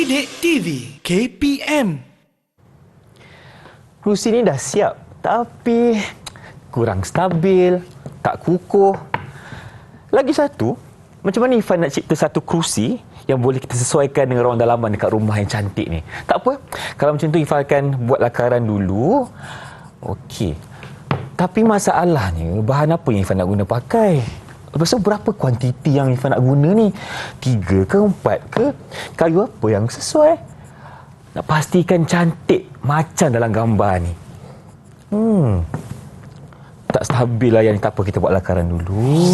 Didik TV KPM. Kerusi ni dah siap, tapi kurang stabil, tak kukuh. Lagi satu, macam mana Ifan nak cipta satu kerusi yang boleh kita sesuaikan dengan ruang dalaman dekat rumah yang cantik ni? Tak apa, kalau macam tu Ifan akan buat lakaran dulu. Okey. Tapi masalahnya, bahan apa yang Ifan nak guna pakai? Lepas tu berapa kuantiti yang Ifan nak guna ni? 3 ke 4 ke? Kayu apa yang sesuai? Nak pastikan cantik macam dalam gambar ni. Tak stabil lah yang ni. Tak apa, kita buat lakaran dulu.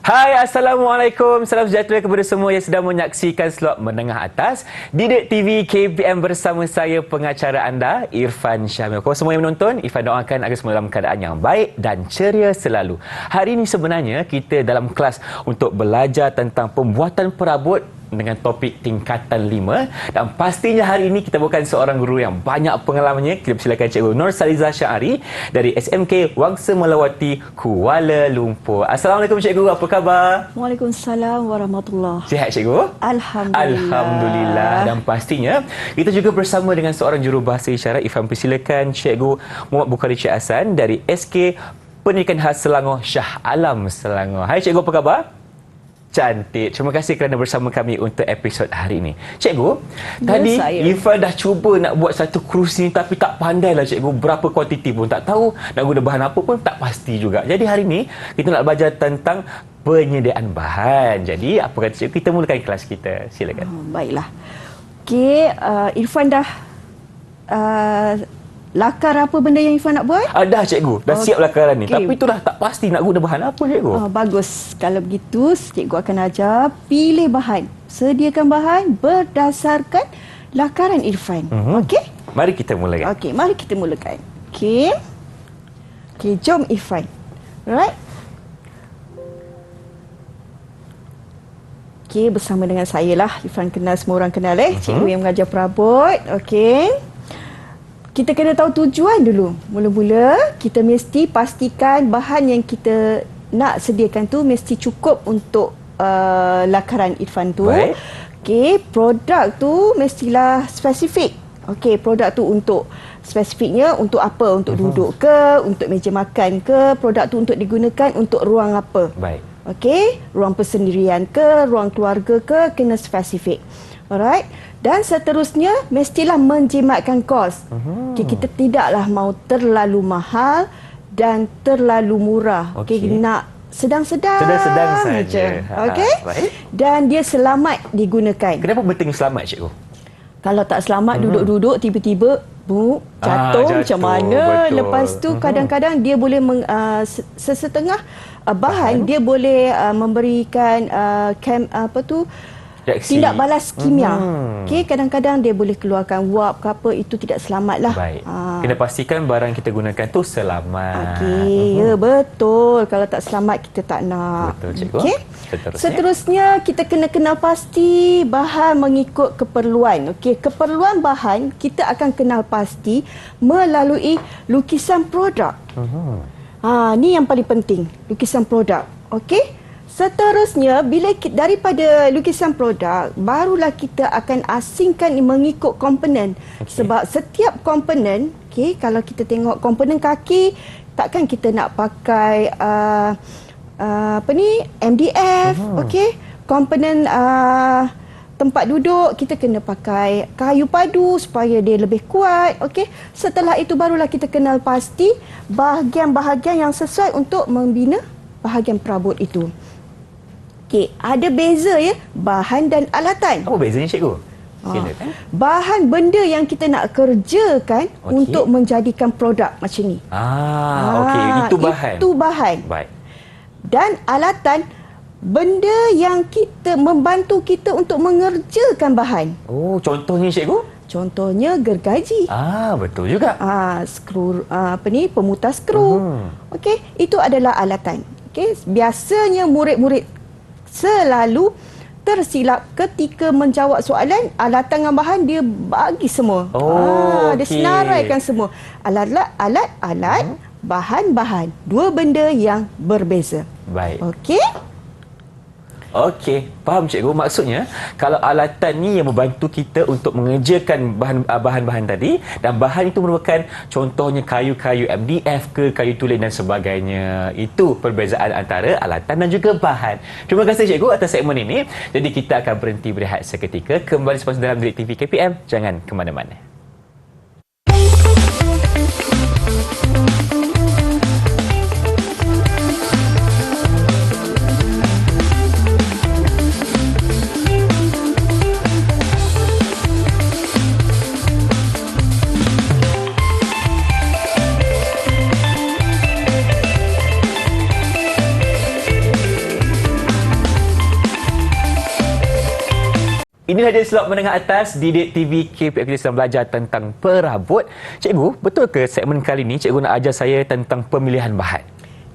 Hai, Assalamualaikum. Salam sejahtera kepada semua yang sedang menyaksikan slot menengah atas Didik TV KPM bersama saya, pengacara anda, Irfan Syamil. Kepada semua yang menonton, Irfan doakan agar semua dalam keadaan yang baik dan ceria selalu. Hari ini sebenarnya kita dalam kelas untuk belajar tentang pembuatan perabot dengan topik tingkatan 5, dan pastinya hari ini kita bukan seorang guru yang banyak pengalamannya. Kita persilakan Cikgu Nur Saliza Syahari dari SMK Wangsa Melawati, Kuala Lumpur. Assalamualaikum Cikgu, apa khabar? Waalaikumsalam warahmatullahi. Sihat Cikgu? Alhamdulillah. Alhamdulillah. Dan pastinya kita juga bersama dengan seorang jurubahasa isyarat. Ifan persilakan Cikgu Muhammad Bukhari Cik Hasan dari SK Pendidikan Khas Selangor, Shah Alam, Selangor. Hai Cikgu, apa khabar? Cantik. Terima kasih kerana bersama kami untuk episod hari ini. Cikgu, tadi Ifan dah cuba nak buat satu kerusi tapi tak pandai lah Cikgu. Berapa kuantiti pun tak tahu. Nak guna bahan apa pun tak pasti juga. Jadi hari ini kita nak belajar tentang penyediaan bahan. Jadi apa kata Cikgu, kita mulakan kelas kita. Silakan. Baiklah. Okey, Irfan dah lakar apa benda yang Irfan nak buat? Dah Cikgu, dah siap lakaran ni. Tapi itulah tak pasti nak guna bahan apa Cikgu. Bagus. Kalau begitu, Cikgu akan ajar pilih bahan. Sediakan bahan berdasarkan lakaran Irfan. Okey? Mari kita mulakan. Okey, mari kita mulakan. Okey. Okey, jom Irfan. Alright? Okey, bersama dengan saya lah. Irfan kenal, semua orang kenal Cikgu yang mengajar perabot. Okey. Kita kena tahu tujuan dulu. Mula-mula kita mesti pastikan bahan yang kita nak sediakan tu mesti cukup untuk lakaran Irfan tu. Okey, produk tu mestilah spesifik. Okey, produk tu untuk spesifiknya untuk apa? Untuk duduk ke, untuk meja makan ke, produk tu untuk digunakan untuk ruang apa? Baik. Okey, ruang persendirian ke, ruang keluarga ke, kena spesifik. Alright. Dan seterusnya mestilah menjimatkan kos. Okay, kita tidaklah mau terlalu mahal dan terlalu murah. Okay, nak sedang-sedang saja. Okey. Dan dia selamat digunakan. Kenapa penting selamat Cikgu? Kalau tak selamat duduk-duduk tiba-tiba jatuh macam mana? Betul. Lepas tu kadang-kadang dia boleh sesetengah bahan dia boleh memberikan reaksi. Tindak balas kimia. Okey, kadang-kadang dia boleh keluarkan wap ke apa, itu tidak selamatlah. Baik. Kena pastikan barang kita gunakan tu selamat. Okey, ya betul. Kalau tak selamat kita tak nak. Betul Cikgu. Okey. Seterusnya kita kena kenal pasti bahan mengikut keperluan. Okey, keperluan bahan kita akan kenal pasti melalui lukisan produk. Ni yang paling penting, lukisan produk. Okey. Seterusnya, bila daripada lukisan produk, barulah kita akan asingkan mengikut komponen. Sebab setiap komponen, kalau kita tengok komponen kaki, takkan kita nak pakai MDF, komponen tempat duduk, kita kena pakai kayu padu supaya dia lebih kuat. Setelah itu barulah kita kenal pasti bahagian-bahagian yang sesuai untuk membina bahagian perabot itu. Okey, ada beza ya, bahan dan alatan. Apa bezanya Cikgu? Silakan. Bahan benda yang kita nak kerjakan untuk menjadikan produk macam ni. Okey, itu bahan. Itu bahan. Baik. Dan alatan benda yang kita membantu kita untuk mengerjakan bahan. Oh, contohnya cikgu? Contohnya gergaji. Betul juga. Skru pemutar skru. Okey, itu adalah alatan. Okey, biasanya murid-murid selalu tersilap ketika menjawab soalan. Alatan dengan bahan dia bagi semua. Dia senaraikan semua. Alat, bahan-bahan. Dua benda yang berbeza. Baik. Okey? Okey, faham cikgu. Maksudnya, kalau alatan ni yang membantu kita untuk mengerjakan bahan-bahan tadi, dan bahan itu merupakan contohnya kayu-kayu MDF ke kayu tulen dan sebagainya. Itu perbezaan antara alatan dan juga bahan. Terima kasih cikgu atas segmen ini. Jadi kita akan berhenti berehat seketika. Kembali selepas dalam Didik TV KPM. Jangan ke mana-mana. Inilah dia slot menengah atas Didik TV KPM. Kita sedang belajar tentang perabot. Cikgu, betul ke segmen kali ini cikgu nak ajar saya tentang pemilihan bahan?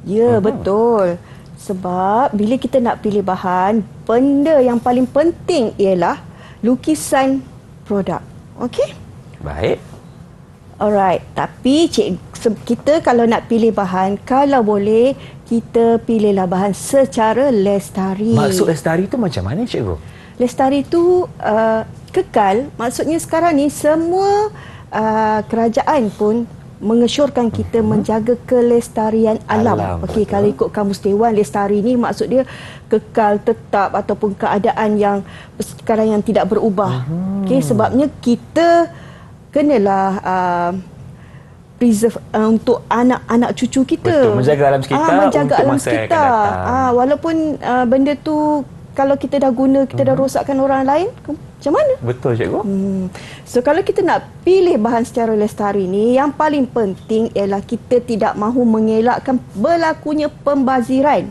Ya, betul. Sebab bila kita nak pilih bahan, benda yang paling penting ialah lukisan produk. Okey? Baik. Alright, tapi kita kalau nak pilih bahan, kalau boleh, kita pilihlah bahan secara lestari. Maksud lestari itu macam mana cikgu? Lestari itu kekal. Maksudnya sekarang ni semua kerajaan pun mengesyorkan kita menjaga kelestarian alam. Okey, kalau ikut Kamus Dewan, lestari ni maksud dia kekal, tetap ataupun keadaan yang sekarang yang tidak berubah. Okey, sebabnya kita kenalah preserve untuk anak-anak cucu kita. Betul, menjaga alam sekitar menjaga untuk alam masa sekitar. yang akan datang. Walaupun benda tu kalau kita dah guna, kita dah rosakkan orang lain, macam mana? Betul cikgu. So kalau kita nak pilih bahan secara lestari ni, yang paling penting ialah kita tidak mahu mengelakkan berlakunya pembaziran.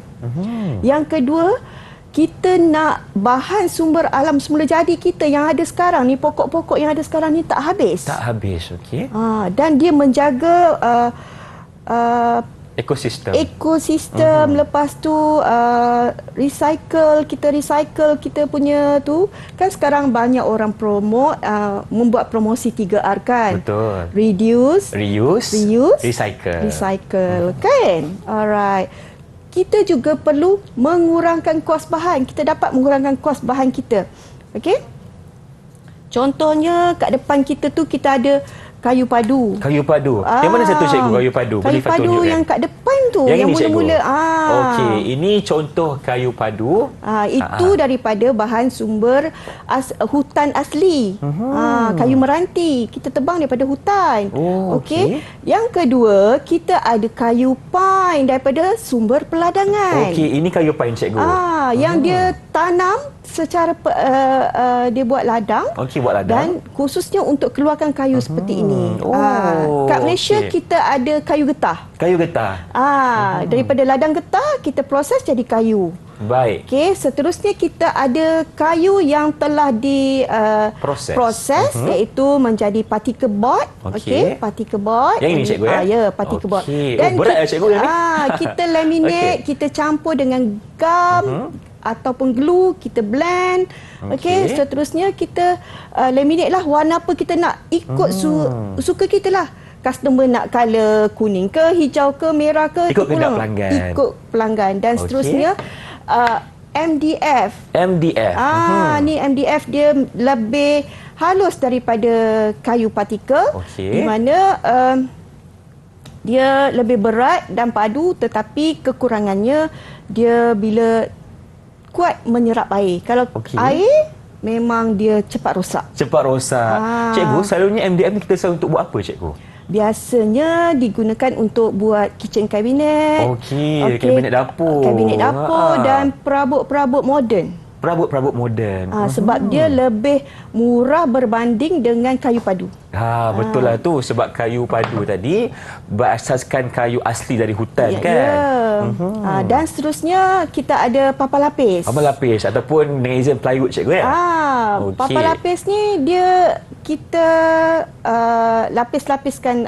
Yang kedua, kita nak bahan sumber alam semula jadi kita yang ada sekarang ni, pokok-pokok yang ada sekarang ni tak habis. Tak habis, okey. Dan dia menjaga ekosistem. Lepas tu recycle kita punya tu kan sekarang banyak orang promote membuat promosi 3R kan. Betul. Reuse, recycle kan. Alright. Kita juga perlu mengurangkan kos bahan. Kita dapat mengurangkan kos bahan kita. Okey? Contohnya kat depan kita tu kita ada kayu padu. Kayu padu. Yang mana satu cikgu kayu padu? Kayu padu yang kat depan tu. Yang mula-mula. Okey, ini contoh kayu padu. Itu daripada bahan sumber hutan asli. Kayu meranti. Kita tebang daripada hutan. Okey. Yang kedua, kita ada kayu pine daripada sumber peladangan. Okey, ini kayu pine cikgu. Yang dia tanam secara dia buat ladang. Okey, buat ladang. Dan khususnya untuk keluarkan kayu seperti ini. Kat Malaysia kita ada kayu getah. Kayu getah. Daripada ladang getah kita proses jadi kayu. Baik. Okey, seterusnya kita ada kayu yang telah proses iaitu menjadi particle board. Okey, particle board. Yang ini cikgu ya? Ya, particle board. Dan berat cikgu yang ni. Kita laminate, kita campur dengan gum ataupun glue, kita blend. Okey, seterusnya kita laminate lah warna apa kita nak, ikut suka kita lah. Customer nak color kuning ke, hijau ke, merah ke, ikut kehendak pelanggan. Ikut pelanggan. Dan seterusnya MDF. Ni MDF dia lebih halus daripada kayu partikel. Di mana dia lebih berat dan padu, tetapi kekurangannya dia bila kuat menyerap air. Kalau air memang dia cepat rosak. Cikgu, selalunya MDF ni kita selalu untuk buat apa cikgu? Biasanya digunakan untuk buat kitchen cabinet. Okey, kabinet dapur. Dan perabot-perabot moden. Perabot-perabot moden. Sebab dia lebih murah berbanding dengan kayu padu. Betul lah tu, sebab kayu padu tadi berasaskan kayu asli dari hutan kan. Ya. Dan seterusnya kita ada papan lapis. Papan lapis ataupun dengan izin plywood cikgu ya. Papan lapis ni dia kita lapis-lapiskan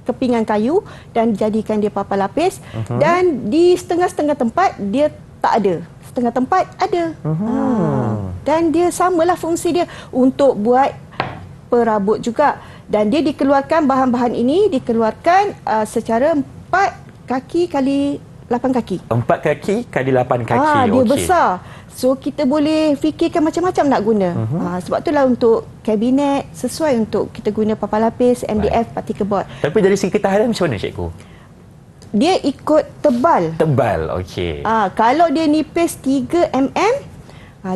kepingan kayu dan jadikan dia papan lapis. Dan di setengah-setengah tempat dia tak ada. Setengah tempat ada. Dan dia samalah fungsi dia untuk buat perabot juga. Dan dia dikeluarkan, bahan-bahan ini dikeluarkan secara 4 kaki kali 8 kaki. 4 kaki kali 8 kaki. Dia besar. So kita boleh fikirkan macam-macam nak guna. Sebab itulah untuk kabinet sesuai untuk kita guna papan lapis, MDF, particle board. Tapi dari segi ketahanan macam mana cikgu? Dia ikut tebal. Tebal, okey. Kalau dia nipis 3 mm,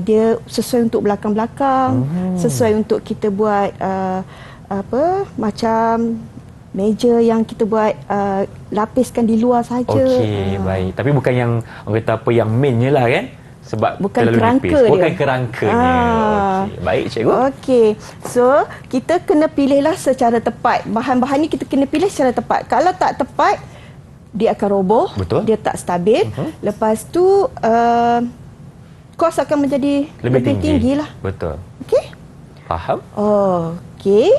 dia sesuai untuk belakang-belakang, sesuai untuk kita buat macam meja yang kita buat lapiskan di luar saja. Okey, baik. Tapi bukan yang orang kata apa yang mainnya lah kan? Sebab bukan terlalu kerangka nipis. dia. Bukan kerangkanya. Okey, baik cikgu. Okey. So, kita kena pilihlah secara tepat. Bahan-bahan ni kita kena pilih secara tepat. Kalau tak tepat, dia akan roboh. Betul. Dia tak stabil. Lepas tu kos akan menjadi lebih tinggi lah. Betul. Okey? Faham? Okey.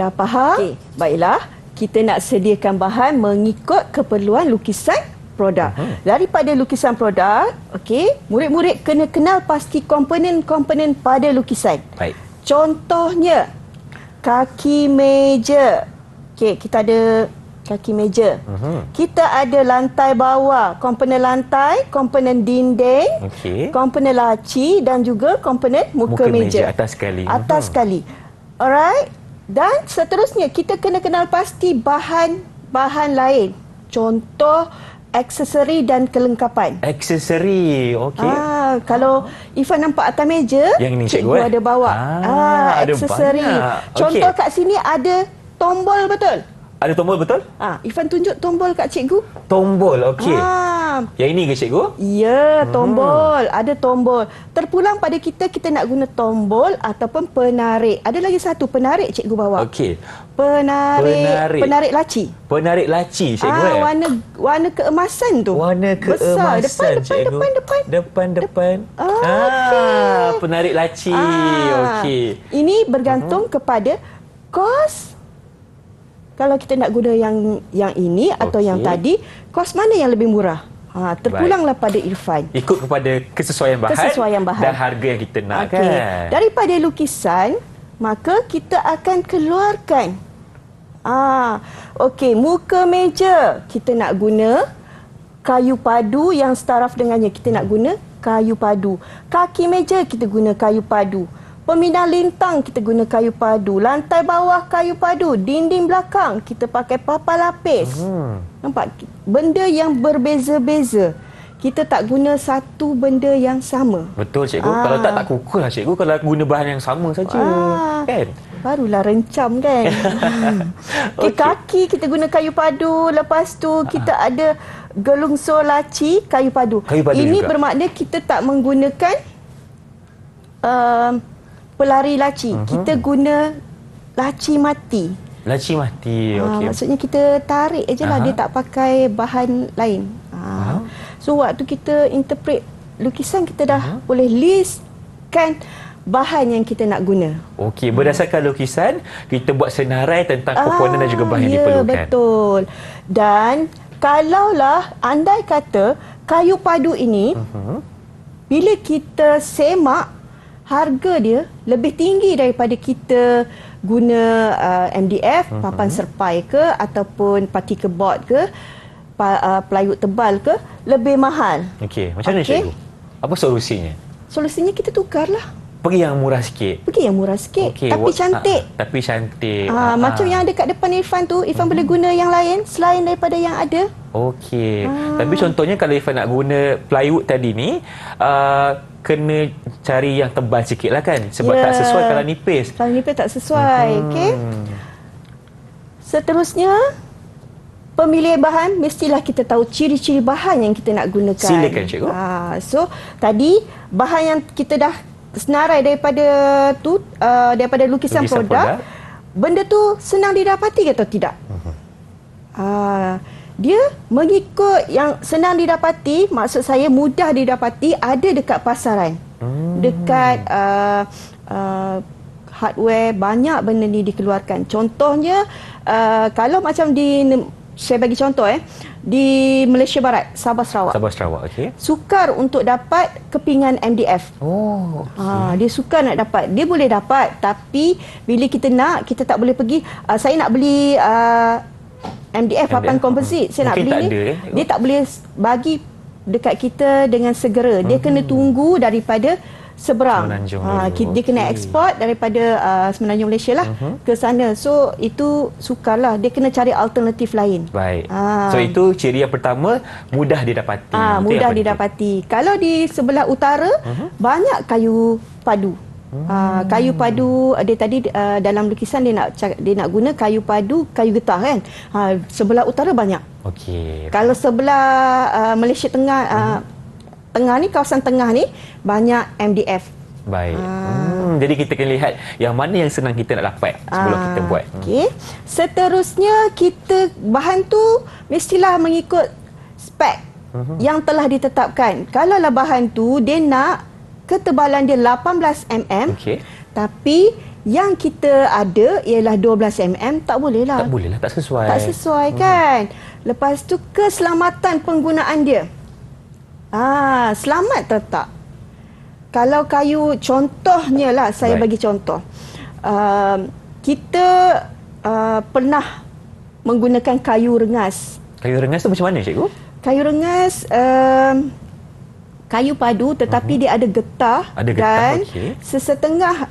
Dah faham? Okay. Baiklah. Kita nak sediakan bahan mengikut keperluan lukisan produk. Daripada lukisan produk, okey, murid-murid kena kenal pasti komponen-komponen pada lukisan. Baik. Contohnya, kaki meja. Okey, kita ada kaki meja. Kita ada lantai bawah, komponen lantai, komponen dinding, komponen laci dan juga komponen muka meja. Atas sekali. Atas sekali. Alright. Dan seterusnya kita kena kenal pasti bahan-bahan lain. Contoh aksesori dan kelengkapan. Aksesori, okey. Kalau Ifan nampak atas meja, yang ini cikgu ada bawa. Ada aksesori. banyak. Contoh kat sini ada tombol, betul? Ada tombol betul? Ifan tunjuk tombol kat cikgu. Tombol, okey. Yang ini ke cikgu? Ya, tombol. Ada tombol. Terpulang pada kita nak guna tombol ataupun penarik. Ada lagi satu, penarik cikgu bawa. Okey. Penarik laci. Penarik laci cikgu Warna keemasan tu. Warna keemasan besar. cikgu. Depan. Okey. Penarik laci. Okey. Ini bergantung kepada kos. Kalau kita nak guna yang ini atau yang tadi, kos mana yang lebih murah? Terpulanglah pada Irfan. Ikut kepada kesesuaian bahan dan harga yang kita nak kan. Daripada lukisan, maka kita akan keluarkan. Muka meja kita nak guna kayu padu yang setaraf dengannya. Kita nak guna kayu padu. Kaki meja kita guna kayu padu. Pemindah lintang kita guna kayu padu. Lantai bawah kayu padu. Dinding belakang kita pakai papan lapis. Nampak? Benda yang berbeza-beza. Kita tak guna satu benda yang sama. Betul cikgu. Kalau tak kukuh lah cikgu kalau guna bahan yang sama saja. Kan? Barulah rencam kan. Kaki kita guna kayu padu. Lepas tu kita ada gelungsur laci kayu padu. Ini juga bermakna kita tak menggunakan pelari laci. Kita guna laci mati. Laci mati, okey. Maksudnya kita tarik je lah. Dia tak pakai bahan lain. So waktu kita interpret lukisan, kita dah boleh listkan bahan yang kita nak guna. Okey, berdasarkan lukisan, kita buat senarai tentang komponen dan juga bahan yang diperlukan. Betul. Dan kalaulah andai kata kayu padu ini, bila kita semak, harga dia lebih tinggi daripada kita guna MDF, papan serpai ke ataupun particle board ke, plywood tebal ke, lebih mahal. Okey, macam mana cikgu? Apa solusinya? Solusinya kita tukarlah. Pergi yang murah sikit. Tapi cantik. Macam yang ada kat depan Irfan tu, Irfan boleh guna yang lain selain daripada yang ada. Okey. Tapi contohnya kalau Irfan nak guna plywood tadi ni, kena cari yang tebal sikit lah kan? Sebab tak sesuai kalau nipis. Kalau nipis tak sesuai, okey. Seterusnya, pemilihan bahan mestilah kita tahu ciri-ciri bahan yang kita nak gunakan. Silakan cikgu. So tadi bahan yang kita dah senarai daripada daripada lukisan produk, benda tu senang didapati atau tidak? Dia mengikut yang senang didapati, maksud saya mudah didapati, ada dekat pasaran. Dekat hardware, banyak benda ni dikeluarkan. Contohnya kalau macam saya bagi contoh di Malaysia Barat, Sabah Sarawak. Sabah Sarawak, okey. Sukar untuk dapat kepingan MDF. Dia sukar nak dapat. Dia boleh dapat, tapi bila kita nak, kita tak boleh pergi. Saya nak beli MDF papan komposit. Saya nak beli ni. Dia tak boleh bagi dekat kita dengan segera. Dia kena tunggu daripada seberang. Dia kena eksport daripada Semenanjung Malaysia lah ke sana. So itu sukarlah. Dia kena cari alternatif lain. Baik. So itu ciri yang pertama, mudah didapati. Mudah didapati. Kalau di sebelah utara banyak kayu padu. Kayu padu, dia tadi dalam lukisan dia nak guna kayu padu, kayu getah kan. Sebelah utara banyak. Okey. Kalau sebelah Malaysia Tengah tengah ni, kawasan tengah ni banyak MDF. Baik. Jadi kita kena lihat yang mana yang senang kita nak dapat sebelum kita buat. Okey. Seterusnya bahan tu mestilah mengikut spek yang telah ditetapkan. Kalau lah bahan tu dia nak ketebalan dia 18 mm, tapi yang kita ada ialah 12 mm, tak boleh lah. Tak boleh lah, tak sesuai. Tak sesuai kan. Lepas tu keselamatan penggunaan dia. Selamat atau tak? Kalau kayu, contohnya lah, saya bagi contoh. Kita pernah menggunakan kayu rengas. Kayu rengas tu macam mana, cikgu? Kayu rengas kayu padu, tetapi dia ada getah, dan sesetengah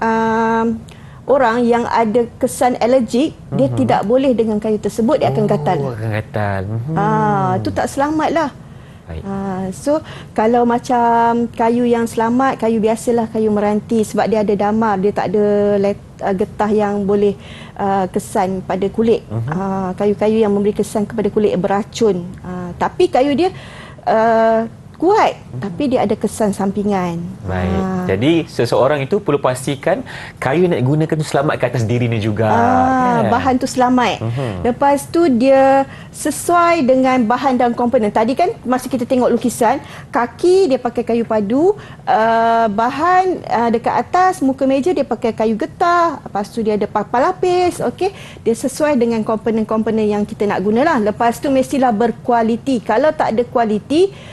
orang yang ada kesan alergik, dia tidak boleh dengan kayu tersebut, dia akan gatal. Akan gatal. Itu tak selamat lah. So kalau macam kayu yang selamat, kayu biasalah, kayu meranti, sebab dia ada damar, dia tak ada getah yang boleh kesan pada kulit. Kayu-kayu yang memberi kesan kepada kulit beracun. Tapi kayu dia kuat, tapi dia ada kesan sampingan. Baik. Jadi seseorang itu perlu pastikan kayu yang nak gunakan tu selamat ke atas dirinya juga. Kan? Bahan tu selamat. Lepas tu dia sesuai dengan bahan dan komponen. Tadi kan masa kita tengok lukisan, kaki dia pakai kayu padu, bahan dekat atas muka meja dia pakai kayu getah, lepas tu dia ada papan lapis, okey. Dia sesuai dengan komponen-komponen yang kita nak gunalah. Lepas tu mestilah berkualiti. Kalau tak ada kualiti,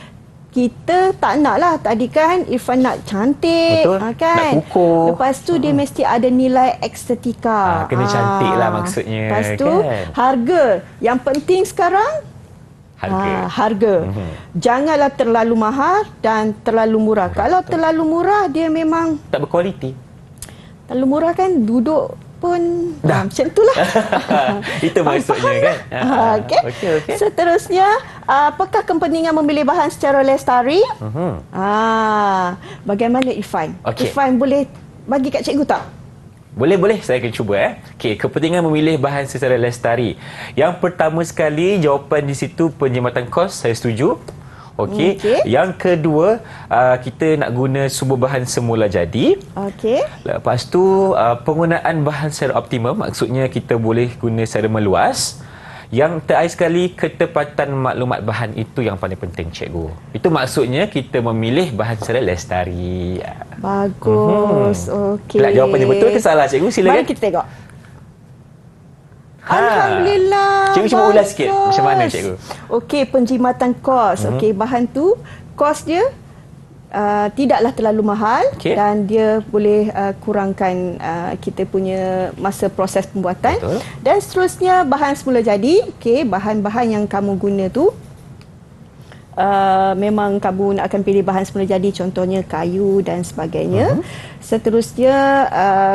kita tak nak lah. Tadi kan Irfan nak cantik, kan? Nak kukuh. Lepas tu dia mesti ada nilai estetika. Kena cantik lah maksudnya. Lepas tu harga. Yang penting sekarang harga. Janganlah terlalu mahal dan terlalu murah. Kalau terlalu murah, dia memang tak berkualiti. Terlalu murah kan duduk pun macam itulah. Itu maksudnya kan. Okey. Seterusnya, apakah kepentingan memilih bahan secara lestari? Bagaimana Irfan? Irfan boleh bagi kat cikgu tak? Boleh, saya akan cuba. Okey, kepentingan memilih bahan secara lestari. Yang pertama sekali, jawapan di situ penjimatan kos, saya setuju. Okey. Yang kedua, kita nak guna sumber bahan semula jadi. Lepas tu, penggunaan bahan secara optimum, maksudnya kita boleh guna secara meluas. Yang terakhir sekali, ketepatan maklumat bahan itu yang paling penting, cikgu. Itu maksudnya kita memilih bahan secara lestari. Bagus. Okey. Jawapannya betul ke salah, cikgu? Silakan. Mari kita tengok. Alhamdulillah. Cikgu cuba ulas sikit macam mana, cikgu? Okey, penjimatan kos. Okey, bahan tu kos dia tidaklah terlalu mahal, dan dia boleh kurangkan kita punya masa proses pembuatan. Dan seterusnya bahan semula jadi. Okey, bahan-bahan yang kamu guna tu memang kamu nak akan pilih bahan semula jadi, contohnya kayu dan sebagainya. Seterusnya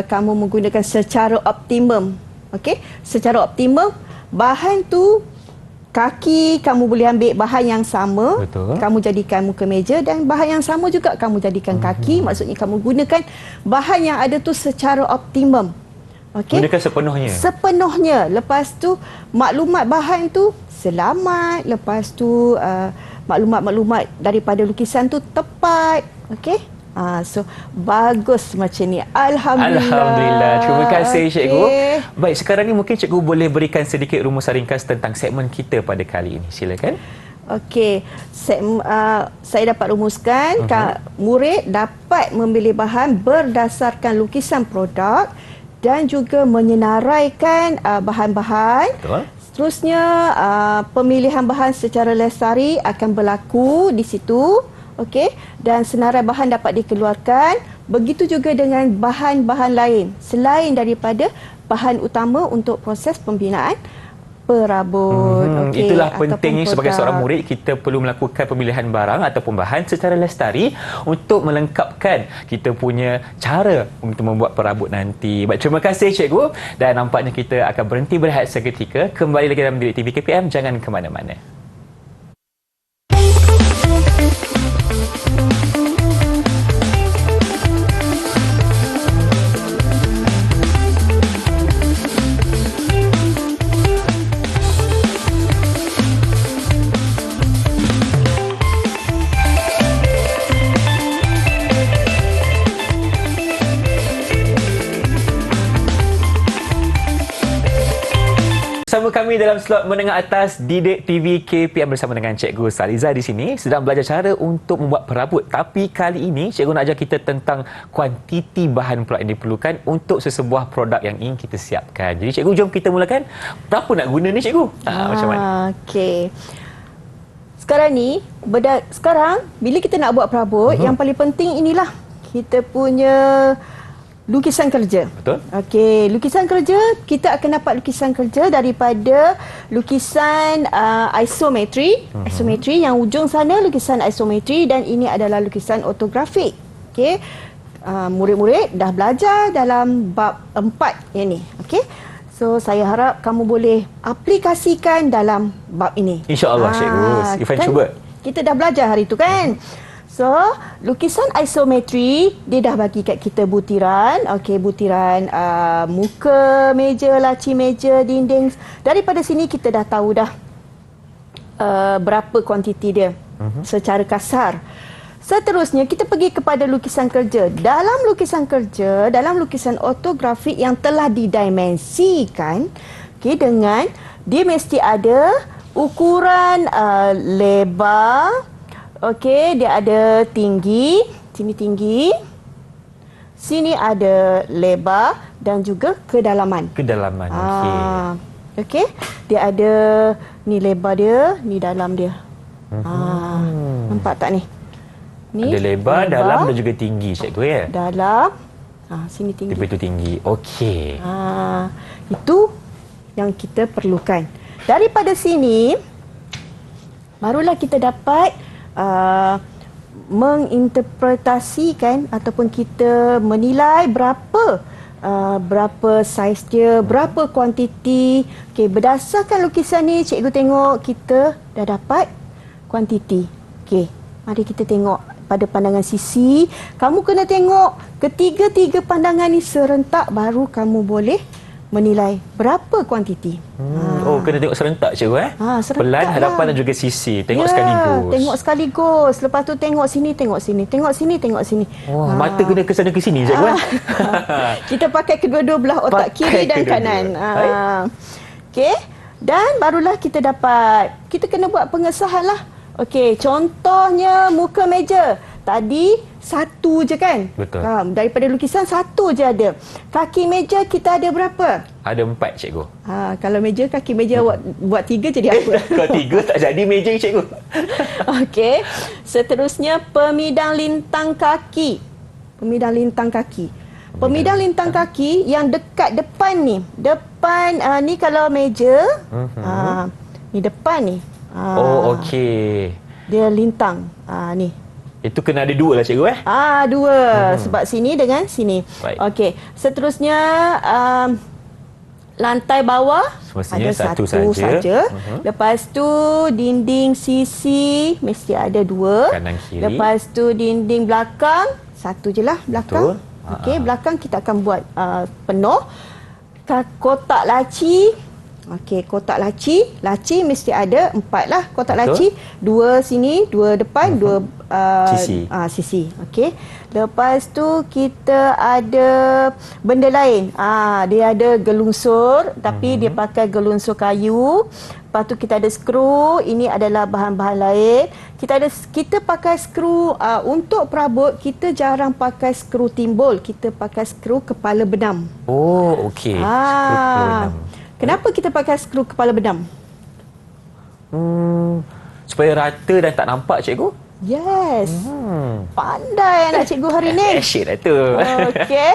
kamu menggunakan secara optimum. Okey, secara optimum bahan tu, kaki kamu boleh ambil bahan yang sama, kamu jadikan muka meja, dan bahan yang sama juga kamu jadikan kaki. Maksudnya kamu gunakan bahan yang ada tu secara optimum. Okey, gunakan sepenuhnya. Lepas tu maklumat bahan tu selamat, lepas tu maklumat-maklumat daripada lukisan tu tepat. Okey. So bagus macam ni. Alhamdulillah. Terima kasih cikgu. Okey. Baik, sekarang ni mungkin cikgu boleh berikan sedikit rumusan ringkas tentang segmen kita pada kali ini. Silakan. Okey, saya dapat rumuskan murid dapat memilih bahan berdasarkan lukisan produk dan juga menyenaraikan bahan-bahan. Betul. Seterusnya, pemilihan bahan secara lestari akan berlaku di situ. Okey, dan senarai bahan dapat dikeluarkan. Begitu juga dengan bahan-bahan lain selain daripada bahan utama untuk proses pembinaan perabot. Okey, itulah pentingnya ataupun sebagai produk. seorang murid, kita perlu melakukan pemilihan barang ataupun bahan secara lestari untuk melengkapkan kita punya cara untuk membuat perabot nanti. Baik, terima kasih cikgu, dan nampaknya kita akan berhenti berehat seketika. Kembali lagi dalam Didik TV KPM, jangan ke mana-mana. Bersama kami dalam slot menengah atas Didik TV KPM bersama dengan Cikgu Saliza di sini sedang belajar cara untuk membuat perabot. Tapi kali ini Cikgu nak ajar kita tentang kuantiti bahan pula yang diperlukan untuk sesebuah produk yang ingin kita siapkan. Jadi Cikgu, jom kita mulakan. Berapa nak guna ni Cikgu? Macam mana? Okey. Sekarang ni, sekarang bila kita nak buat perabot, yang paling penting inilah kita punya lukisan kerja. Betul. Okey, lukisan kerja, kita akan dapat lukisan kerja daripada lukisan isometri. Isometri yang ujung sana lukisan isometri, dan ini adalah lukisan ortografik. Okey. Murid-murid dah belajar dalam bab 4 yang ni. Okey. So saya harap kamu boleh aplikasikan dalam bab ini. InsyaAllah Cikgu. Irfan cuba. Kita dah belajar hari tu kan? So, lukisan isometri, dia dah bagi kat kita butiran. Okey, butiran muka meja, laci meja, dinding. Daripada sini kita dah tahu dah berapa kuantiti dia secara kasar. Seterusnya, kita pergi kepada lukisan kerja. Dalam lukisan kerja, dalam lukisan ortografik yang telah didimensikan, okay, dengan dia mesti ada ukuran lebar. Okey, dia ada tinggi, sini tinggi. Sini ada lebar dan juga kedalaman. Kedalaman, okey. Okey, dia ada ni lebar dia, ni dalam dia. Nampak tak ni? Ni Ada lebar, dalam dan juga tinggi Cikgu ya? Dalam. Sini tinggi. Begitu tinggi. Okey. Itu yang kita perlukan. Daripada sini barulah kita dapat menginterpretasikan ataupun kita menilai berapa saiz dia, berapa kuantiti. Okey, berdasarkan lukisan ni cikgu tengok kita dah dapat kuantiti. Okey, mari kita tengok pada pandangan sisi. Kamu kena tengok ketiga-tiga pandangan ni serentak, baru kamu boleh menilai berapa kuantiti. Oh, kena tengok serentak Cikgu serentak pelan, lah. hadapan dan juga sisi. Tengok sekaligus. Tengok sekaligus. Lepas tu tengok sini, tengok sini. Tengok sini, tengok sini. Wah, mata kena ke sana ke sini Cikgu Kita pakai kedua-dua belah otak kiri dan kanan. Okey. Dan barulah kita dapat. Kita kena buat pengesahan lah. Okey, contohnya muka meja. Tadi satu je kan? Betul. Daripada lukisan satu je ada. Kaki meja kita ada berapa? Ada 4 Cikgu. Kalau meja, kaki meja buat 3 jadi apa? Kalau 3 tak jadi meja Cikgu. Okey. Seterusnya pemidang lintang kaki. Pemidang lintang kaki. Pemidang lintang kaki yang dekat depan ni. Depan ni kalau meja. Ni depan ni. Oh, okey. Dia lintang. Ni. Itu kena ada 2 lah Cikgu Dua. Sebab sini dengan sini. Baik. Okey. Seterusnya lantai bawah semestinya ada satu satu saja. saja. Lepas tu dinding sisi mesti ada 2. Kanan kiri. Lepas tu dinding belakang satu je lah belakang. Betul. Okey, belakang kita akan buat penuh. Kotak laci Okey, kotak laci. Laci mesti ada 4 lah kotak Betul. laci. 2 sini, 2 depan, 2 Sisi. sisi. Okey. Lepas tu kita ada benda lain. Dia ada gelunsur tapi dia pakai gelunsur kayu. Lepas tu kita ada skru. Ini adalah bahan-bahan lain. Kita pakai skru untuk perabot, kita jarang pakai skru timbul. Kita pakai skru kepala benam. Oh, okey. Skru kepala benam. Kenapa kita pakai skru kepala benam? Supaya rata dan tak nampak, cikgu. Yes. Pandai anak cikgu hari ni. Asyik lah tu. Okey.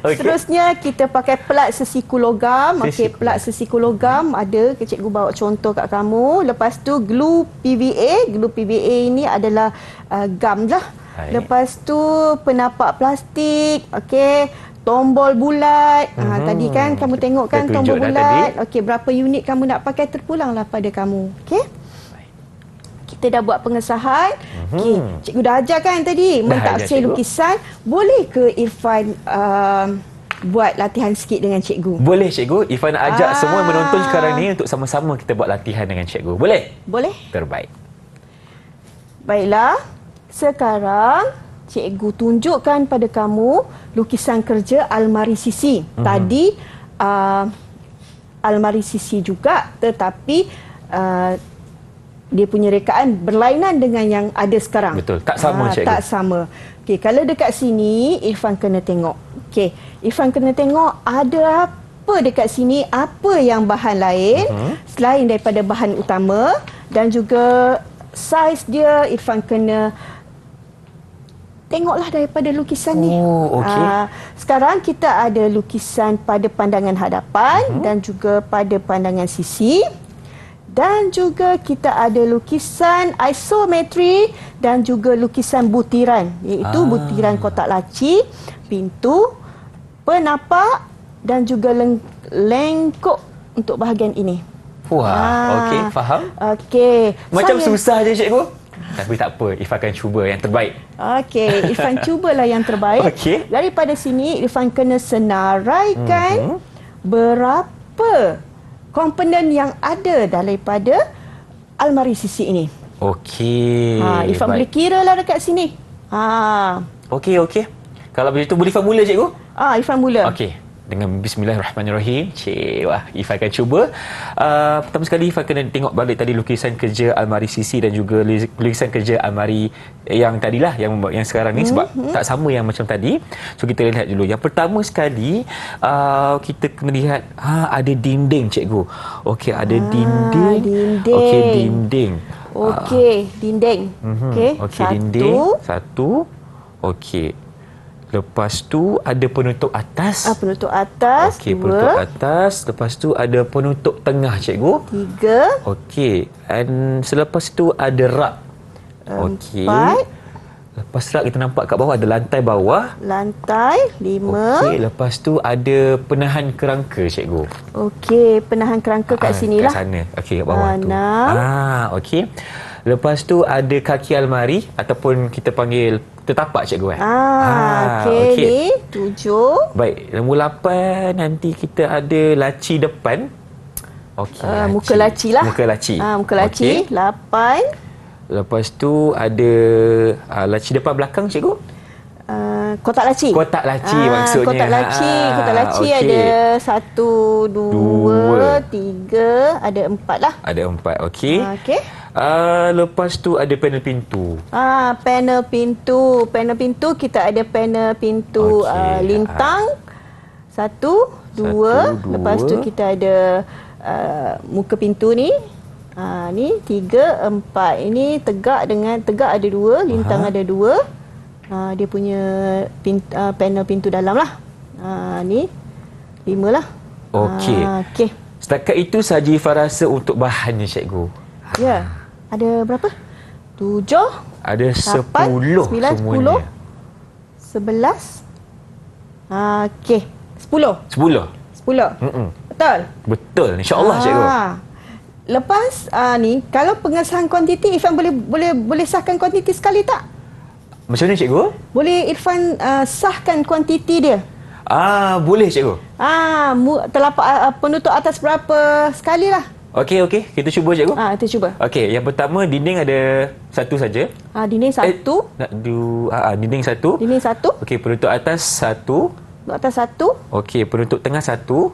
Okey. Seterusnya kita pakai pelat sesiku logam. Okey, Sesiku. pelat sesiku logam ada ke cikgu bawa contoh kat kamu. Lepas tu glue PVA. Glue PVA ini adalah gam lah. Baik. Lepas tu penapak plastik. Okey. Tombol bulat. Tadi kan kamu tengok kan Dia tombol tunjuk dah bulat. tadi. Okey, berapa unit kamu nak pakai terpulanglah pada kamu. Okey. Kita dah buat pengesahan. Okey, cikgu dah ajar kan tadi Dah ajar, mentaksir cikgu. lukisan. Boleh ke Irfan buat latihan sikit dengan cikgu? Boleh, cikgu. Ifan nak ajak semua menonton sekarang Ah. ni untuk sama-sama kita buat latihan dengan cikgu. Boleh? Boleh? Terbaik. Baiklah. Sekarang cikgu tunjukkan pada kamu lukisan kerja almari sisi. Tadi almari sisi juga, tetapi dia punya rekaan berlainan dengan yang ada sekarang. Betul. Tak sama, cikgu. Tak sama. Okey, kalau dekat sini Irfan kena tengok. Okey, Irfan kena tengok ada apa dekat sini, apa yang bahan lain selain daripada bahan utama, dan juga saiz dia Irfan kena tengoklah daripada lukisan ni. Oh, okey. Sekarang kita ada lukisan pada pandangan hadapan dan juga pada pandangan sisi. Dan juga kita ada lukisan isometri dan juga lukisan butiran, iaitu butiran kotak laci, pintu, penapak dan juga lengkuk untuk bahagian ini. Wah, okey. Faham? Okey. Macam susah je, cikgu. Tapi tak apa, Ifan akan cuba yang terbaik. Okey, Irfan cubalah yang terbaik. Okey. Daripada sini Irfan kena senaraikan berapa komponen yang ada daripada almari sisi ini. Okey. Irfan baik. boleh kira lah dekat sini. Okey, okey. Kalau begitu boleh Ifan mula, cikgu? Irfan mula. Okey. Dengan bismillahirrahmanirrahim. Wah, Ifan akan cuba. Pertama sekali Ifan kena tengok balik tadi lukisan kerja almari sisi dan juga lukisan kerja almari yang tadilah, yang sekarang ni, sebab tak sama yang macam tadi. So kita lihat dulu. Yang pertama sekali kita kena lihat ada dinding, cikgu. Okey, ada dinding. Dinding. Okey, dinding. Okey, dinding. Okey, Okey, dinding. Satu. Okey. Lepas tu ada penutup atas. Penutup atas. Okey, 2. penutup atas. Lepas tu ada penutup tengah, cikgu. 3. Okey. And selepas tu ada rak. Okey. 4. Lepas rak kita nampak kat bawah ada lantai bawah. Lantai. 5. Okey. Lepas tu ada penahan kerangka, cikgu. Okey, penahan kerangka kat sinilah. Kat sana. Okey, kat bawah tu. 6. Okey. Lepas tu ada kaki almari ataupun kita panggil tetapak, cikgu. Okey, ni 7. Baik, nombor 8 nanti kita ada laci depan. Okey. Muka laci lah. Muka laci. Muka laci. Okey. 8. Lepas tu ada laci depan belakang, cikgu. Kotak laci. Kotak laci maksudnya. Kotak laci. Kotak laci okey. ada 1, 2, 3, ada 4 lah. Ada 4, okey. Okey. Lepas tu ada panel pintu. Panel pintu. Panel pintu kita ada panel pintu Okey. lintang. 1, 2. Lepas tu kita ada muka pintu ni. Ni 3, 4. Ini tegak ada 2, lintang ada 2. Dia punya panel pintu dalam lah. Ni 5 lah. Okey. Okey. Setakat itu saja Ifan rasa untuk bahannya, cikgu. Ya. Ada berapa? 7, Ada 8, 10 9, 10, semuanya. 11. Okey. 10. 10. 10. Betul? Betul, insya-Allah, cikgu. Lepas ni kalau pengesahan kuantiti Irfan boleh sahkan kuantiti sekali tak? Macam mana, cikgu? Boleh Irfan sahkan kuantiti dia. Boleh cikgu. Telapak penutup atas berapa sekali lah. Okey, kita cuba cikgu. Kita cuba. Okey, yang pertama dinding ada satu saja. Dinding satu. Dinding satu. Dinding satu. Okey, penutup atas satu. Penutup atas satu. Okey, penutup tengah satu.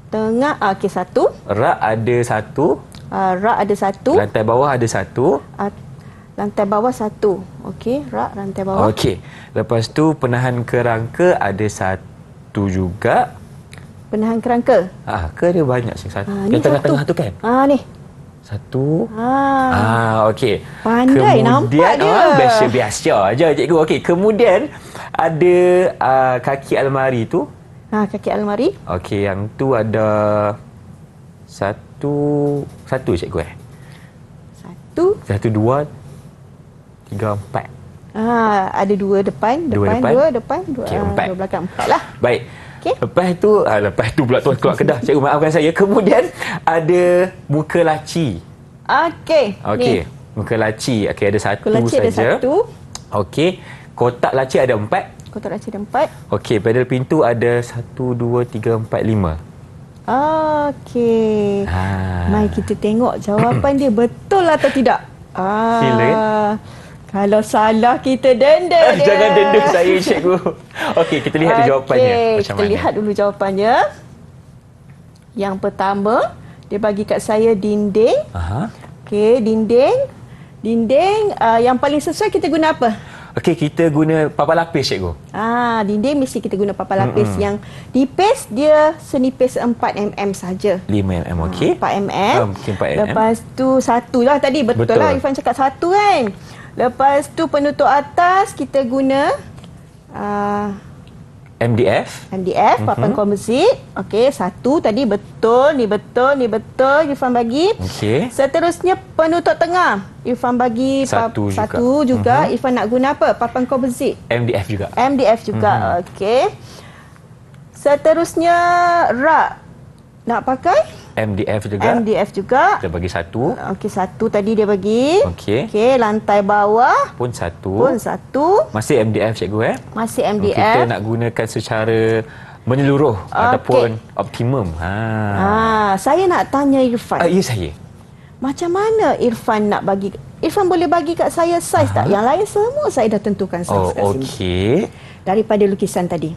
Tengah, okey satu. Rak ada satu. Rak ada satu. Lantai bawah ada satu. Lantai bawah satu. Okey, rak lantai bawah. Okey. Lepas tu penahan kerangka ada satu juga. Penahan kerangka. Ke ada banyak sih satu. Ni Yang tengah-tengah tu kan? Ni. Satu. Okey. Pandai nampak dia. Biasa aja cikgu. Okey, kemudian ada kaki almari tu. Kaki almari. Okey, yang tu ada satu cikgu Satu, dua, tiga, empat. Ada dua depan. Dua depan. Okey, empat. Dua belakang. Empat lah. Baik. Okey. Lepas tu pula tuan keluar Kedah. Cikgu maafkan saya. Kemudian ada muka laci. Okey. Okey. Muka laci. Okey, ada satu Muka laci saja. ada satu. Okey. Kotak laci ada 4. Kotak laci ada 4. Okey, pedal pintu ada 1, 2, 3, 4, 5. Okey. Mari kita tengok jawapan dia betul atau tidak. Sila. Kalau salah kita denda dia. Jangan denda saya cikgu. Okey, kita lihat jawapannya. Macam kita lihat dulu jawapannya. Yang pertama, dia bagi kat saya dinding. Okey, dinding. Dinding yang paling sesuai kita guna apa? Okey, kita guna papan lapis cikgu. Dinding mesti kita guna papan lapis yang nipis dia senipis 4 mm saja. 5 mm okey. 4 mm. Mungkin 4 mm. Lepas tu satu lah tadi betul lah Irfan cakap satu kan. Lepas tu penutup atas kita guna MDF, papan komposit. Okey, satu tadi betul, ni betul Irfan bagi. Okey. Seterusnya penutup tengah. Irfan bagi Satu juga. Irfan nak guna apa? Papan komposit. MDF juga. Okey. Seterusnya rak. Nak pakai? MDF juga. Kita bagi satu. Okey, satu tadi dia bagi. Okey. Lantai bawah Pun satu. Masih MDF cikgu Masih Kita MDF. nak gunakan secara menyeluruh ataupun optimum. Saya nak tanya Irfan. Ya saya. Macam mana Irfan nak bagi? Irfan boleh bagi kat saya saiz tak? Yang lain semua saya dah tentukan saiz kat sini. Okey. Daripada lukisan tadi.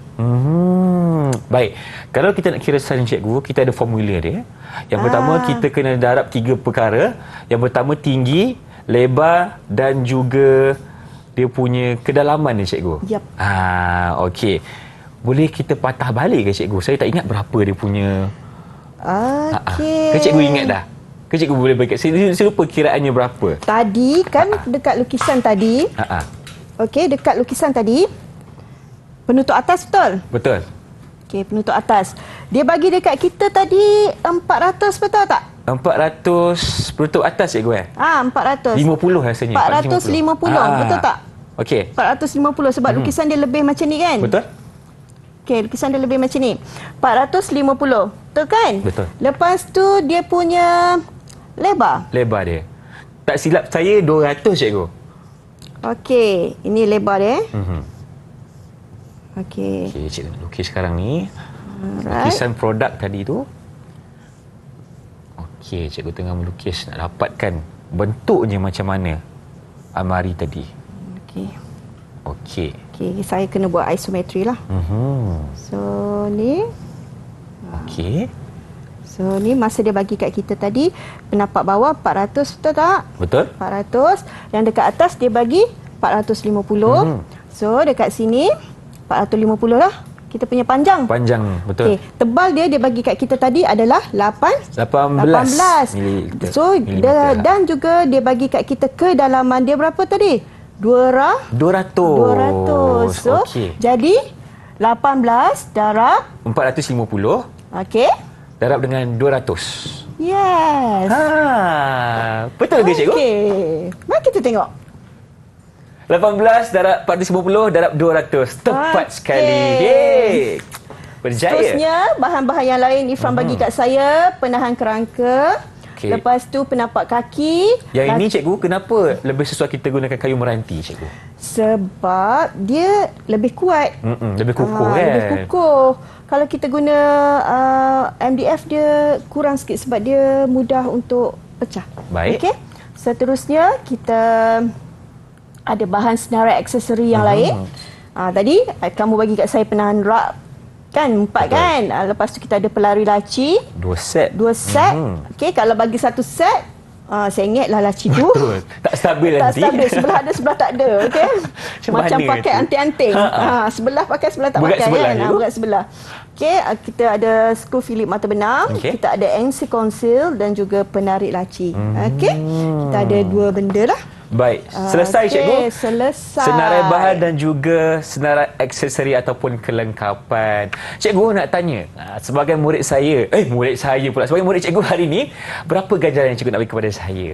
Baik. Kalau kita nak kira saiz cikgu, kita ada formula dia. Yang pertama kita kena darab 3 perkara. Yang pertama tinggi, lebar dan juga dia punya kedalaman ni cikgu. Yap. Okey. Boleh kita patah balik ke cikgu? Saya tak ingat berapa dia punya. Okey. Ke cikgu ingat dah? Ke cikgu boleh bagi? Saya lupa kiraannya berapa. Tadi kan dekat lukisan tadi. Okey, dekat lukisan tadi penutup atas betul? Betul. Okey, penutup atas. Dia bagi dekat kita tadi 400 betul tak? 400 penutup atas cikgu 400. 50 rasanya. 450 betul tak? Okey. 450 sebab lukisan dia lebih macam ni kan? Betul. Okey, lukisan dia lebih macam ni. 450. Betul kan? Betul. Lepas tu dia punya lebar. Lebar dia. Tak silap saya 200 cikgu. Okey, ini lebar dia. Okey. Okey, cikgu nak lukis sekarang ni. Alright. Lukisan produk tadi tu. Okey, cikgu tengah melukis nak dapatkan bentuknya macam mana almari tadi. Okey. Okey. Okey, saya kena buat isometri lah. So, ni. Okey. So, ni masa dia bagi kat kita tadi, penapak bawah 400 betul tak? Betul. 400. Yang dekat atas dia bagi 450. So, dekat sini 450 lah. Kita punya panjang. Panjang, betul. Okey, tebal dia bagi kat kita tadi adalah 18. Mililiter. So, dan juga dia bagi kat kita kedalaman dia berapa tadi? 200. 200. So, okey. jadi 18 darab 450 okey. darab dengan 200. Yes. Betul ke cikgu? Okey. Mari kita tengok. 18 darab 450 darab 200. Tepat sekali. Yeay. Berjaya. Seterusnya, bahan-bahan yang lain Irfan bagi kat saya, penahan kerangka. Okey. Lepas tu penapak kaki. Yang ini cikgu, kenapa lebih sesuai kita gunakan kayu meranti cikgu? Sebab dia lebih kuat. Lebih kukuh kan? Lebih kukuh. Kalau kita guna MDF dia kurang sikit sebab dia mudah untuk pecah. Baik. Okey. Seterusnya kita ada bahan senarai aksesori yang lain. Tadi kamu bagi kat saya penahan rak kan, 4 kan. Lepas tu kita ada pelari laci. 2 set. 2 set. Okey, kalau bagi 1 set, saya ingatlah laci tu. Betul. Tak stabil Tak nanti. stabil, sebelah ada sebelah tak ada, okey. Macam mana pakai tu? anting-anting. Sebelah pakai sebelah tak Berat pakai sebelah kan. tu. Berat sebelah. Okey, kita ada skru Philip mata benang, kita ada NC conceal dan juga penarik laci. Okey. Kita ada 2 benda lah. Baik, selesai cikgu. Selesai. Senarai bahan dan juga senarai aksesori ataupun kelengkapan. Cikgu nak tanya, sebagai murid saya pula, sebagai murid cikgu hari ini, berapa ganjaran yang cikgu nak bagi kepada saya?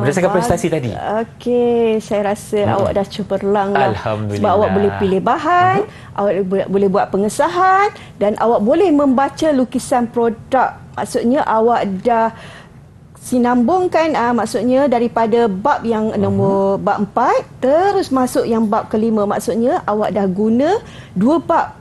Berdasarkan prestasi tadi. Okey, saya rasa awak dah cemerlang lah. Alhamdulillah. Sebab awak boleh pilih bahan, awak boleh buat pengesahan dan awak boleh membaca lukisan produk. Maksudnya awak dah sinambungkan maksudnya daripada bab yang nombor bab 4 terus masuk yang bab kelima, maksudnya awak dah guna 2 bab.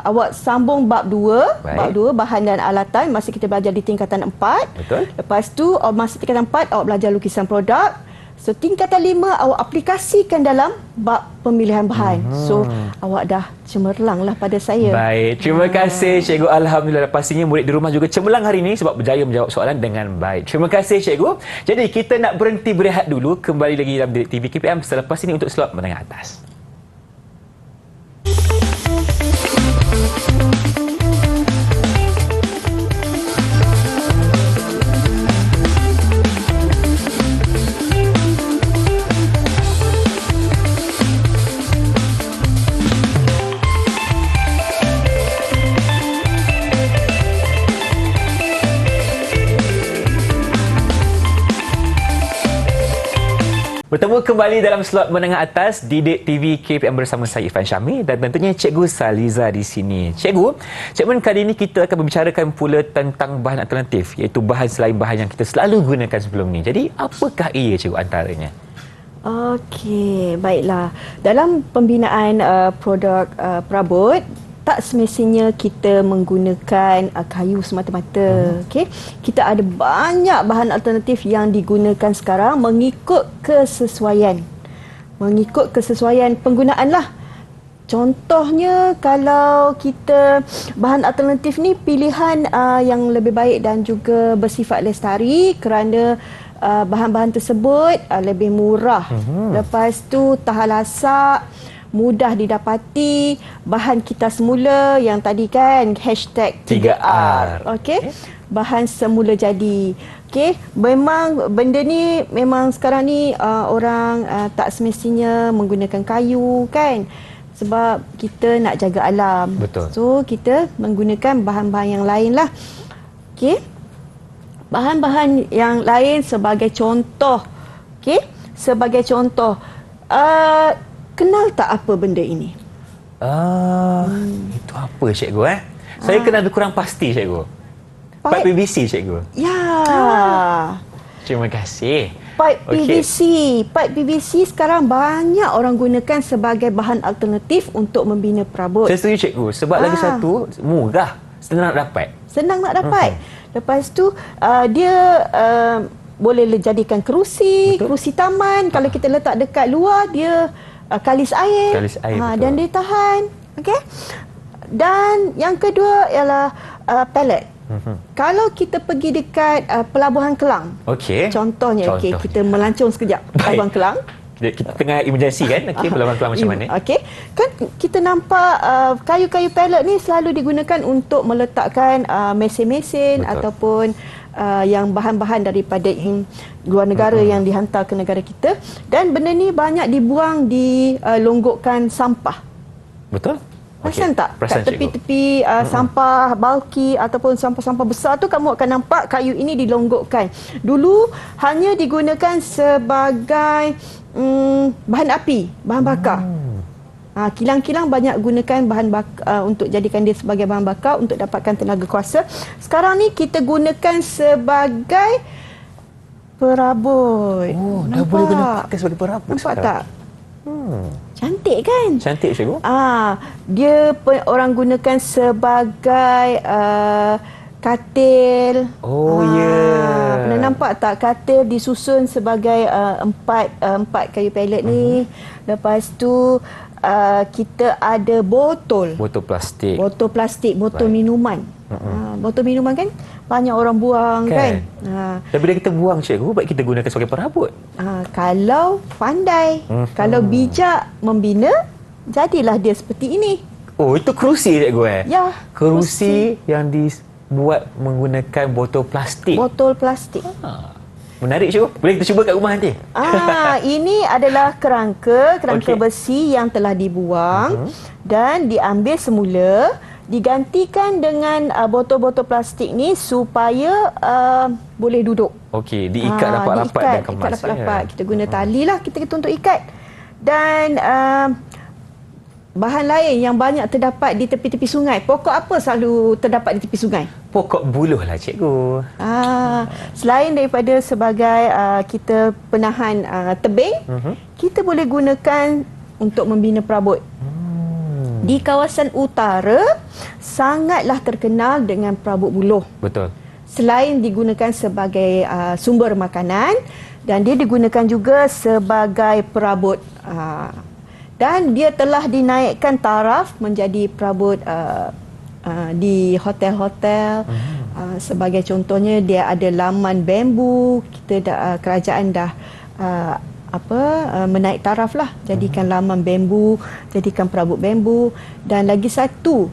Awak sambung bab 2. Baik. Bab 2 bahan dan alatan masa kita belajar di tingkatan 4. Betul. Lepas tu masa tingkatan 4 awak belajar lukisan produk. So tingkatan 5 awak aplikasikan dalam bab pemilihan bahan. So awak dah cemerlang lah pada saya. Baik, terima kasih cikgu. Alhamdulillah, pastinya murid di rumah juga cemerlang hari ini sebab berjaya menjawab soalan dengan baik. Terima kasih cikgu. Jadi kita nak berhenti berehat dulu, kembali lagi dalam Didik TV KPM selepas ini untuk slot menengah atas. Bertemu kembali dalam slot menengah atas Didik TV KPM bersama saya Irfan Syamil dan tentunya Cikgu Saliza di sini. Cikgu, segmen kali ini kita akan membicarakan pula tentang bahan alternatif, iaitu bahan selain bahan yang kita selalu gunakan sebelum ni. Jadi, apakah ia cikgu antaranya? Okey, baiklah. Dalam pembinaan produk perabot, tak semestinya kita menggunakan kayu semata-mata. Okey, kita ada banyak bahan alternatif yang digunakan sekarang mengikut kesesuaian. Mengikut kesesuaian penggunaan lah. Contohnya kalau kita bahan alternatif ni pilihan yang lebih baik dan juga bersifat lestari kerana bahan-bahan tersebut lebih murah. Lepas tu tahan lasak, mudah didapati, bahan kita semula yang tadi kan hashtag 3R. Okey. Bahan semula jadi. Okey, memang benda ni memang sekarang ni orang tak semestinya menggunakan kayu kan. Sebab kita nak jaga alam. Betul. So kita menggunakan bahan-bahan yang lain lah. Okey. Bahan-bahan yang lain sebagai contoh. Okey, sebagai contoh. Kenal tak apa benda ini? Itu apa cikgu Saya kenal lebih kurang pasti cikgu. Pipe PVC cikgu. Ya. Terima kasih. Pipe PVC. Pipe PVC sekarang banyak orang gunakan sebagai bahan alternatif untuk membina perabot. Saya setuju cikgu sebab lagi satu murah, senang nak dapat. Senang nak dapat. Lepas tu dia boleh jadikan kerusi, kerusi taman. Kalau kita letak dekat luar dia kalis air, dan dia tahan. Okey. Dan yang kedua ialah pellet. Kalau kita pergi dekat Pelabuhan Kelang. Contohnya. Okey, kita melancong sekejap. Pelabuhan Kelang. Kita tengah emergency kan? Okey, Pelabuhan Kelang macam mana? Okey. Kan kita nampak kayu-kayu pellet ni selalu digunakan untuk meletakkan mesin-mesin ataupun yang bahan-bahan daripada luar negara yang dihantar ke negara kita, dan benda ni banyak dibuang di longgokan sampah. Betul? Perasan tak? Kat tepi-tepi sampah bulky ataupun sampah-sampah besar tu kamu akan nampak kayu ini dilonggokkan. Dulu hanya digunakan sebagai bahan api, bahan bakar. Kilang-kilang banyak gunakan bahan untuk jadikan dia sebagai bahan bakar untuk dapatkan tenaga kuasa. Sekarang ni kita gunakan sebagai perabot. Oh, dah boleh guna pakai sebagai perabot Nampak sekarang. tak? Cantik kan? Cantik, cikgu. Dia orang gunakan sebagai katil. Oh, ya. Pernah nampak tak katil disusun sebagai empat kayu pelet ni. Lepas tu kita ada botol. Botol plastik. Botol minuman. Botol minuman kan banyak orang buang kan? Dan bila kita buang, cikgu, baik kita gunakan sebagai perabot. Kalau pandai, kalau bijak membina, jadilah dia seperti ini. Oh, itu kerusi, cikgu Ya, kerusi yang dibuat menggunakan botol plastik. Botol plastik. Menarik, cikgu. Boleh kita cuba kat rumah nanti? Ini adalah kerangka Okey. besi yang telah dibuang dan diambil semula, digantikan dengan botol-botol plastik ni supaya boleh duduk. Okey, diikat rapat-rapat dan kemas. Ikat rapat-rapat. Kita guna tali lah kita untuk ikat. Dan bahan lain yang banyak terdapat di tepi-tepi sungai. Pokok apa selalu terdapat di tepi sungai? Pokok buluh lah, cikgu. Selain daripada sebagai kita penahan tebing, kita boleh gunakan untuk membina perabot. Di kawasan utara, sangatlah terkenal dengan perabot buluh. Betul. Selain digunakan sebagai sumber makanan, dan dia digunakan juga sebagai perabot. Dan dia telah dinaikkan taraf menjadi perabot di hotel-hotel. Sebagai contohnya, dia ada laman bambu. Kerajaan dah menaik taraf lah, jadikan laman bambu, jadikan perabot bambu. Dan lagi satu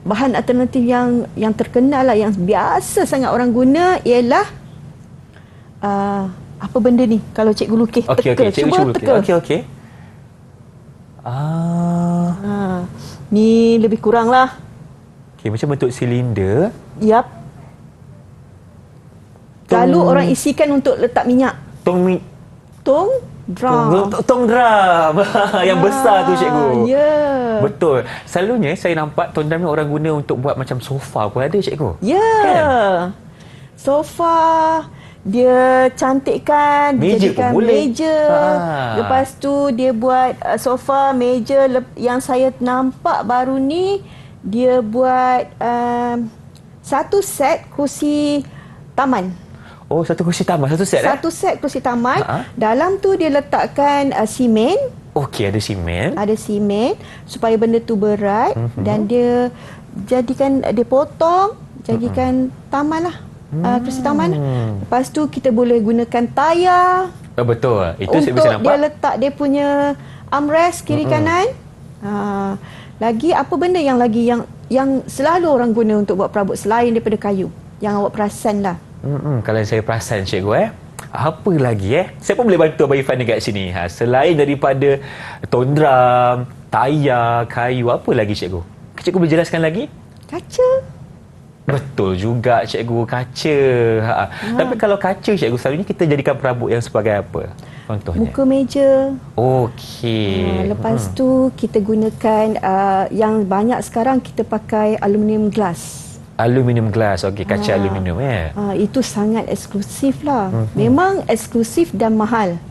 bahan alternatif yang terkenal lah, yang biasa sangat orang guna ialah apa benda ni kalau cikgu lukis? Okey, teka. cikgu Cuba teka. Okey. Ni lebih kurang lah. Okey, macam bentuk silinder. Yap. Lalu orang isikan untuk letak minyak. Tong drum. Tong drum. Yang besar tu, cikgu. Ya. Betul. Selalunya saya nampak tong drum ni orang guna untuk buat macam sofa pun ada, cikgu. Ya. Kan? Sofa dia cantikkan, Meja dijadikan pun boleh. meja. Lepas tu dia buat sofa, meja. Yang saya nampak baru ni dia buat satu set kursi taman. Oh, satu kursi taman, satu set Satu set kursi taman. Dalam tu dia letakkan simen. Okey, ada simen. Ada simen supaya benda tu berat. Dan dia jadikan, dia potong, jadikan taman lah. Kursi taman. Lepas tu kita boleh gunakan tayar. Betul. Itu saya untuk bisa nampak. dia letak dia punya armrest kiri kanan. Lagi apa benda yang selalu orang guna untuk buat perabot selain daripada kayu? Yang awak perasan lah. Kalau saya perasan, cikgu, apa lagi saya pun boleh bantu Abang Irfan dekat sini. Selain daripada tong drum, tayar, kayu, apa lagi, cikgu? Cikgu boleh jelaskan lagi? Kaca. Betul juga, cikgu, kaca. Tapi kalau kaca, cikgu, selalunya kita jadikan perabot yang sebagai apa? Contohnya? Muka meja. Okey. Lepas tu kita gunakan yang banyak sekarang kita pakai aluminium glass. Aluminium glass. Okey, kaca aluminium Itu sangat eksklusif lah. Memang eksklusif dan mahal.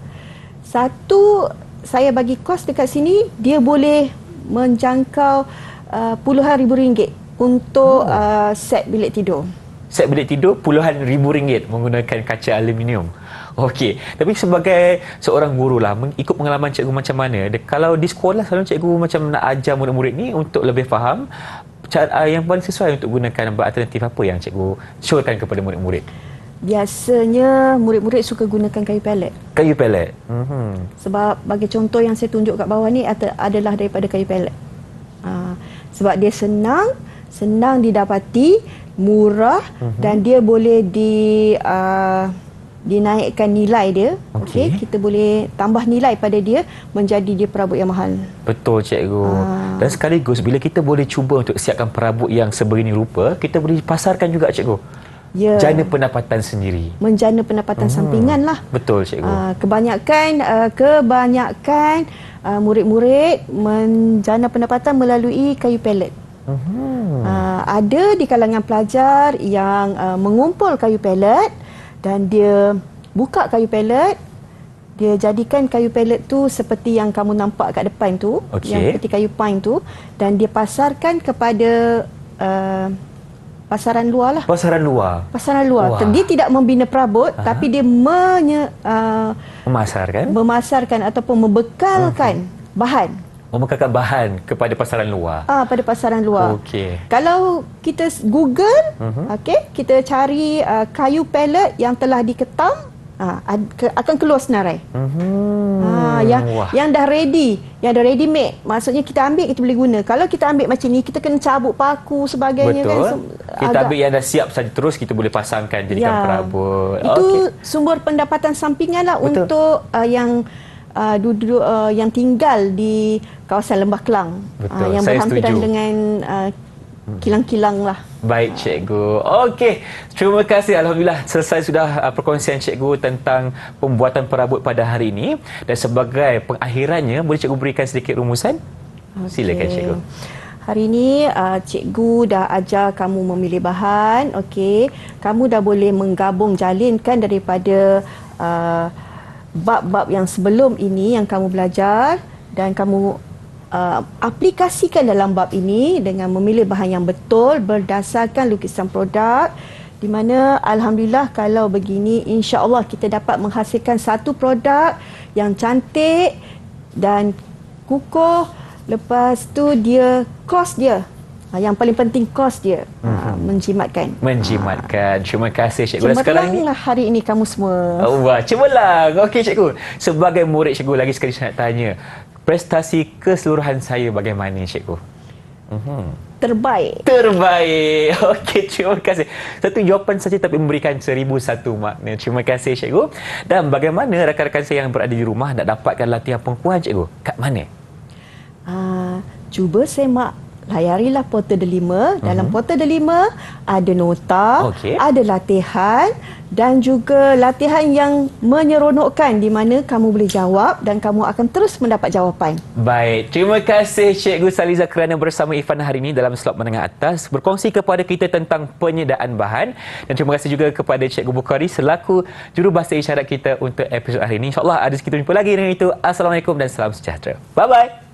Satu, saya bagi kos dekat sini, dia boleh menjangkau puluhan ribu ringgit untuk set bilik tidur. Set bilik tidur puluhan ribu ringgit menggunakan kaca aluminium. Okey, tapi sebagai seorang guru lah, ikut pengalaman cikgu macam mana? Kalau di sekolah selalu cikgu macam nak ajar murid-murid ni untuk lebih faham, cara yang paling sesuai untuk gunakan alternatif apa yang cikgu syorkan kepada murid-murid? Biasanya murid-murid suka gunakan kayu pelet. Kayu pelet. Sebab bagi contoh yang saya tunjuk kat bawah ni adalah daripada kayu pelet. Sebab dia senang didapati, murah dan dia boleh dinaikkan nilai dia. Okey, kita boleh tambah nilai pada dia menjadi dia perabot yang mahal. Betul, cikgu. Dan sekaligus bila kita boleh cuba untuk siapkan perabot yang sebegini rupa, kita boleh pasarkan juga, cikgu. Ya. Jana pendapatan sendiri. Menjana pendapatan sampingan lah. Betul, cikgu. Kebanyakan murid-murid menjana pendapatan melalui kayu pelet. Ada di kalangan pelajar yang mengumpul kayu pelet dan dia buka kayu pelet, dia jadikan kayu pelet tu seperti yang kamu nampak kat depan tu, yang seperti kayu pine tu, dan dia pasarkan kepada pasaran luar lah. Pasaran luar. Pasaran luar. Wah. Dia tidak membina perabot, tapi dia memasarkan ataupun membekalkan bahan. Membekalkan bahan kepada pasaran luar. Pada pasaran luar. Okey. Kalau kita Google, kita cari kayu pelet yang telah diketam, akan keluar senarai. Yang dah ready made. Maksudnya kita ambil, kita boleh guna. Kalau kita ambil macam ni, kita kena cabut paku sebagainya. Betul. Kan. Kita ambil yang dah siap saja, terus kita boleh pasangkan jadikan perabot. Itu sumber pendapatan sampingan lah. Betul. Untuk yang yang tinggal di kawasan Lembah Kelang. Yang berhampiran dengan kilang-kilang lah. Baik, cikgu. Okey, terima kasih. Alhamdulillah selesai sudah perkongsian cikgu tentang pembuatan perabot pada hari ini. Dan sebagai pengakhirannya, boleh cikgu berikan sedikit rumusan? Silakan, cikgu. Hari ini cikgu dah ajar kamu memilih bahan. Okey, kamu dah boleh menggabung jalinkan daripada bab-bab yang sebelum ini yang kamu belajar, dan kamu aplikasikan dalam bab ini dengan memilih bahan yang betul berdasarkan lukisan produk, di mana alhamdulillah kalau begini insya-Allah kita dapat menghasilkan satu produk yang cantik dan kukuh. Lepas tu dia kos dia, yang paling penting kos dia menjimatkan. Terima kasih, cikgu. Cemerlanglah hari ini kamu semua. Wah, cemerlang. Okey, cikgu. Sebagai murid cikgu, lagi sekali saya nak tanya, prestasi keseluruhan saya bagaimana, cikgu? Terbaik. Okey, terima kasih. Satu jawapan saja tapi memberikan 1001 makna. Terima kasih, cikgu. Dan bagaimana rakan-rakan saya yang berada di rumah nak dapatkan latihan pengukuhan, cikgu? Kat mana? Cuba semak, layarilah Portal Delima. Dalam Portal Delima ada nota, ada latihan dan juga latihan yang menyeronokkan di mana kamu boleh jawab dan kamu akan terus mendapat jawapan. Baik, terima kasih Cikgu Saliza kerana bersama Ifan hari ini dalam slot menengah atas berkongsi kepada kita tentang penyediaan bahan, dan terima kasih juga kepada Cikgu Bukhari selaku jurubahasa isyarat kita untuk episod hari ini. InsyaAllah ada kita jumpa lagi. Dengan itu, Assalamualaikum dan salam sejahtera. Bye-bye.